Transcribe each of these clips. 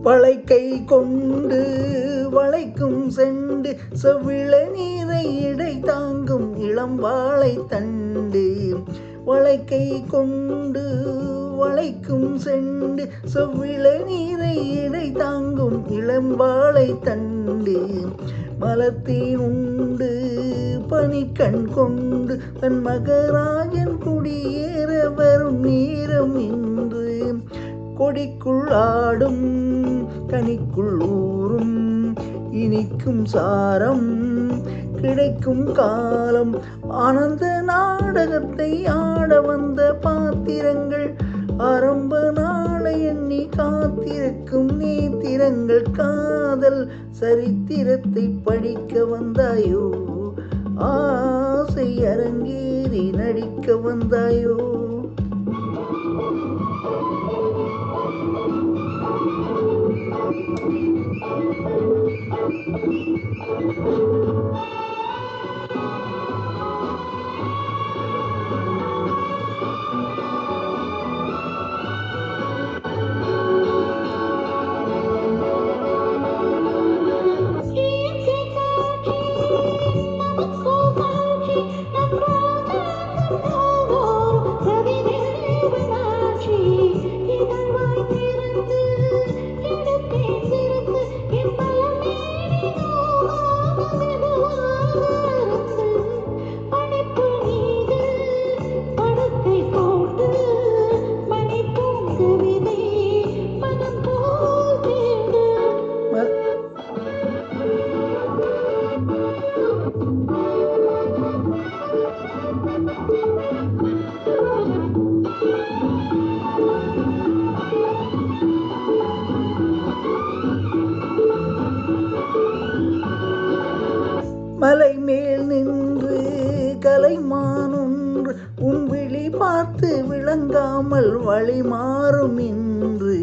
வளைக்கை கொண்டு வளைக்கும் செண்டு செவ்விள நீரை இடை தாங்கும் இளம் வாழை தண்டு. வளைக்கை கொண்டு வளைக்கும் செண்டு செவ்விள நீரை இடை தாங்கும் இளம் வாழை தண்டு. மலத்தீன் உண்டு பனிக்கண் கொண்டு தன் மகராஜன் குடியேற வரும் நேரம் இன்று. கொடிக்குள் ஆடும் கனிக்குள் ஊறும் இனிக்கும் சாரம் கிடைக்கும் காலம். ஆனந்த நாடகத்தை ஆட வந்த பாத்திரங்கள் ஆரம்ப நாளை எண்ணி காத்திருக்கும் நேத்திரங்கள். காதல் சரித்திரத்தை படிக்க வந்தாயோ, ஆசை அரங்கேறி நடிக்க வந்தாயோ. மலை மேல் நின்று கலைமான் ஒன்று உன் விழி பார்த்து விளங்காமல் வழி மாறும் இன்று.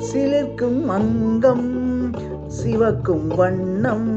சிலிர்க்கும் அங்கம் சிவக்கும் வண்ணம்